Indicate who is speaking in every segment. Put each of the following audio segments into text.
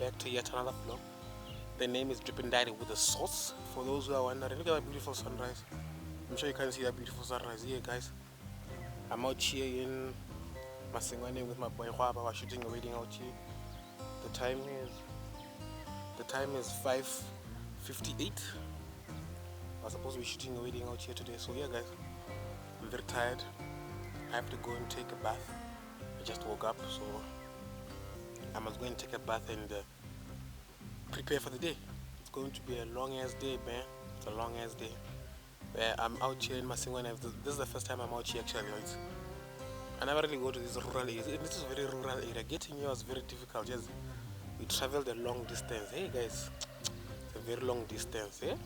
Speaker 1: back to yet another vlog. The name is Dripp with the sauce. For those who are wondering, look at that beautiful sunrise. I'm sure you can see that beautiful sunrise here, guys. I'm out here in Masingwaneng with my boy Goaba. We're shooting a wedding out here. The time is 5:58. I was supposed to be shooting a wedding out here today. So yeah, guys, I'm very tired. I have to go and take a bath. I just woke up, so I must go and take a bath and prepare for the day. It's going to be a long ass day, man. It's a long ass day. I'm out here in Masingwaneng. This is the first time I'm out here actually. I never really go to this rural area. This is a very rural area. Getting here was very difficult. Yes, we traveled a long distance. Hey guys, it's a very long distance. Eh?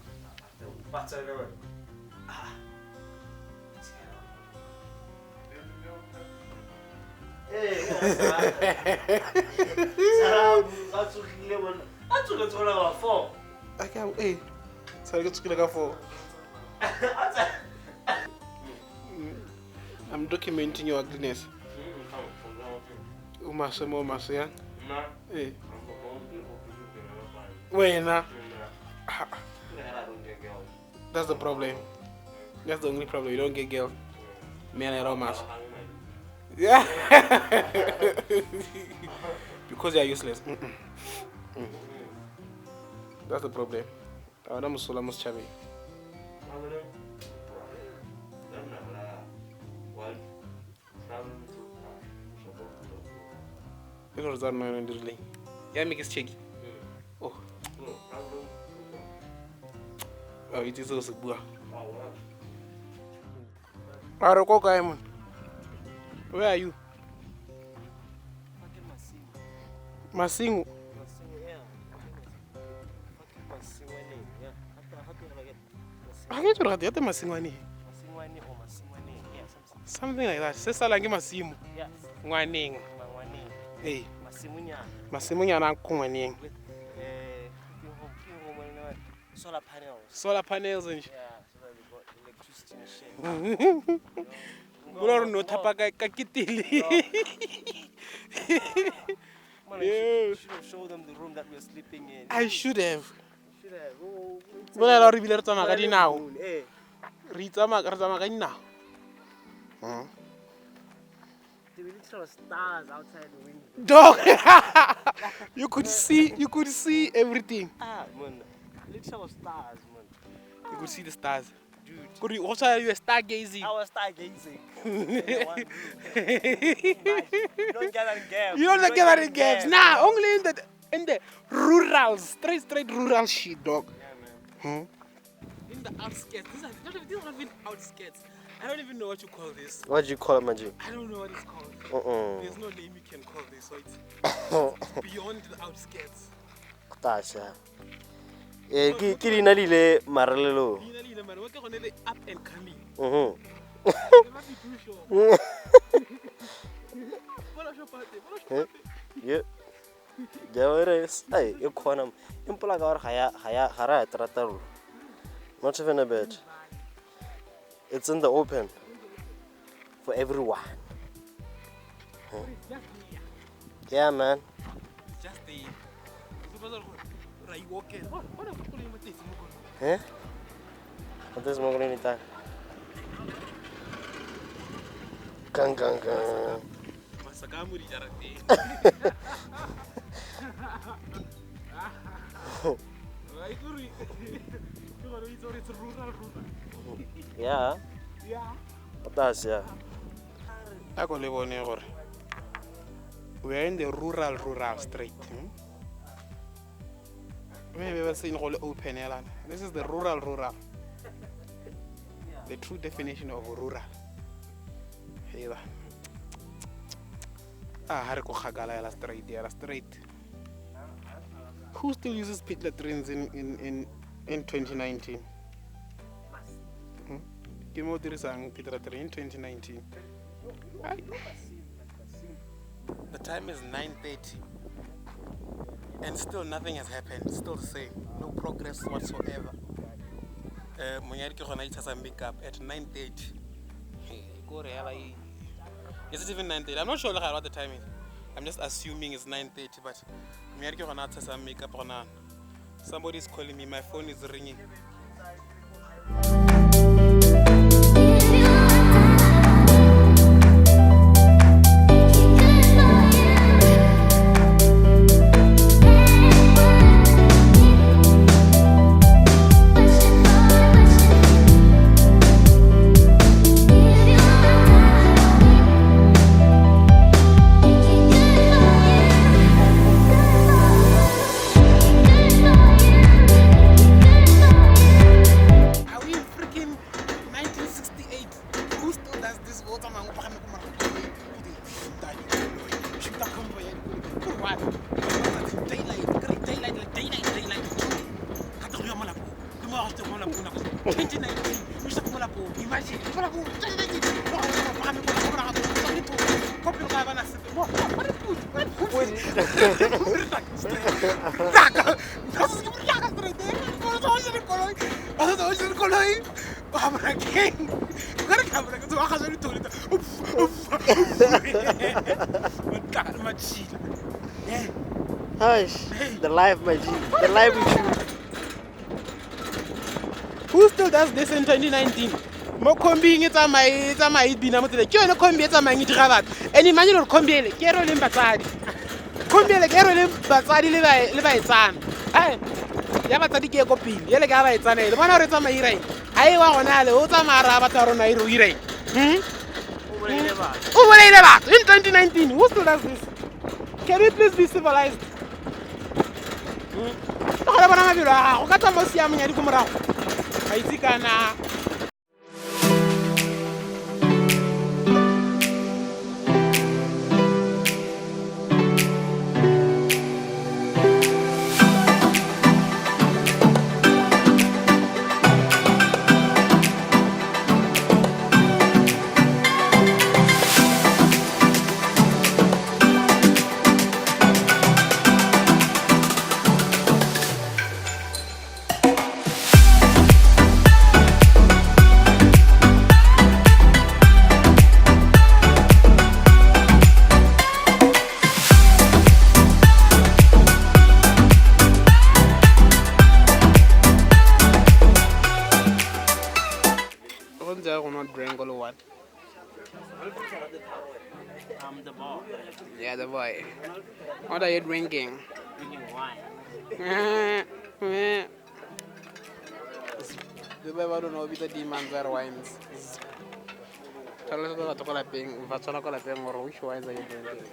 Speaker 1: I'm documenting your ugliness. That's the problem. That's the only problem. You don't get girl. Man at all, mass. Yeah. Because they are useless. That's the problem. I'm chubby. You know that man really. Yeah, make it cheeky. Oh. Oh, it is also good. Where are you? Masingu. Something like that. Say salangi masimu. Ngwaneng. Hey. Masimunya na kungwaneng.
Speaker 2: Solar panels.
Speaker 1: Solar panels and
Speaker 2: Yeah, so that we got electricity and shit.
Speaker 1: no tapaka kakitili.
Speaker 2: You should have showed them the room that we were sleeping in.
Speaker 1: I should have.
Speaker 2: You should have.
Speaker 1: When I already learned to make now. Read some now.
Speaker 2: There were literal stars outside the window.
Speaker 1: Dog. you could see everything.
Speaker 2: Ah, man. Literal stars, man.
Speaker 1: You could see the stars.
Speaker 2: Dude.
Speaker 1: Could you also you were stargazing?
Speaker 2: I was stargazing. You don't get that in games.
Speaker 1: You don't get that in games. Nah, only in the rural, straight rural shit, dog.
Speaker 2: Yeah, man.
Speaker 1: In the outskirts. These are not even outskirts. I don't even know what you call this.
Speaker 2: What do you call it, Manji?
Speaker 1: I don't know what it's called. There's no name you can call this, so it's beyond the outskirts.
Speaker 2: Tasha. Kirina lile maralelo.
Speaker 1: Up and coming.
Speaker 2: Yeah. Jawres. Hey, you corner. Impulagar hara trataru. Not even a bit. It's in the open for everyone. Yeah, man.
Speaker 1: It's just the.
Speaker 2: Eh? What is more than that? Gang. Yeah. That's yeah.
Speaker 1: We are in the rural street. We have ever seen all open air. This is the rural. The true definition of rural. Here. Hariko Hagala straight. Who still uses pit latrines in 2019? Give me what sang pit latrine in 2019. The time is 9:30 and still nothing has happened. Still the same. No progress whatsoever. Monyariki gona itsa some makeup at 9:30. Is it even 9:30? I'm not sure what the time is. I'm just assuming it's 9:30, but I'm gonna test some makeup on. Somebody's calling me. My phone is ringing.
Speaker 2: Hush, the life, my G. The life with you.
Speaker 1: Who still does this in 2019? Mo combi it's my bina mo tele. Ke yona combi etsa mang itira batho. And imagine re combi ele ke ro le batsadi. Combi ele ke ro le batsadi le ba etsana. Ai. Ya batsadi ke go pili. Ele ke ba etsana ele. Bona re tsa mai rai. Ai wa gona le o tsa mara ba tsa rona ire o ire. O bolele batho in 2019. Who still does this? Can we please be civilized? Go bona mabelo a go ka tsa mo siameng ya di go morago. Ga itse kana.
Speaker 3: I'm the boy.
Speaker 1: Yeah, the boy. What are you drinking?
Speaker 3: Drinking wine.
Speaker 1: The boy, I don't know, with the demons are wines. Tell us about the colaping, Vatsala colaping, or which wines are you drinking?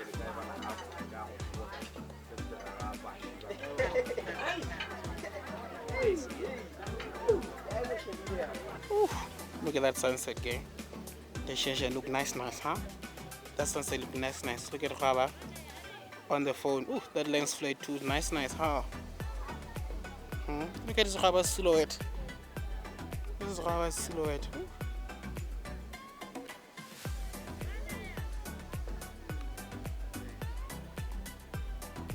Speaker 1: Look at that sunset, gang. The shasha look nice, huh? That sunset look nice. Look at Goaba on the phone. Ooh, that lens flare too. Nice, huh? Look at this Goaba's silhouette. This is Goaba's silhouette.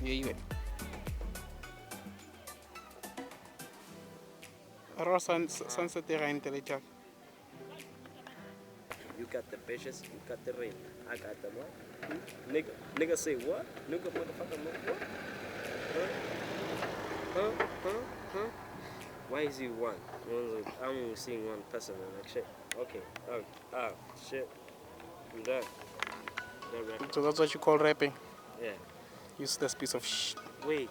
Speaker 1: Yeah, you wait. Sunset there intelligent.
Speaker 2: You got the bitches, you got the rain. I got the what? Nigga say what? Nigga motherfucker what? Huh? Why is he one? I'm only seeing one person and like shit. Okay. Shit. I'm done.
Speaker 1: So that's what you call rapping?
Speaker 2: Yeah.
Speaker 1: Useless piece of shit.
Speaker 2: Wait.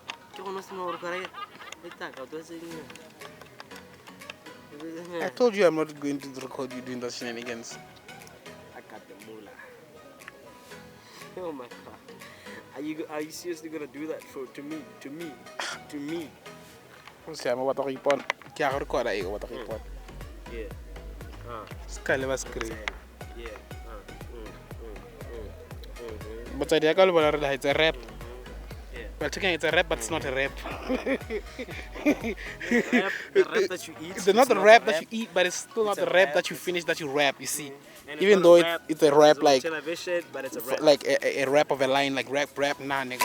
Speaker 1: I told you I'm not going to record you doing those shenanigans.
Speaker 2: I got the moolah. Oh my god. Are you seriously gonna do that to me?
Speaker 1: I'm about to report. Yeah.
Speaker 2: Yeah.
Speaker 1: But I think it's a rap. Well, chicken, it's a rap, but it's not a rap.
Speaker 2: The rap that you eat.
Speaker 1: It's not the rap that you eat, but it's still not the rap that you finish, that you rap, you see. Even though it's a rap like,
Speaker 2: television, but it's a rap.
Speaker 1: Like a rap of a line, like rap, nah, nigga.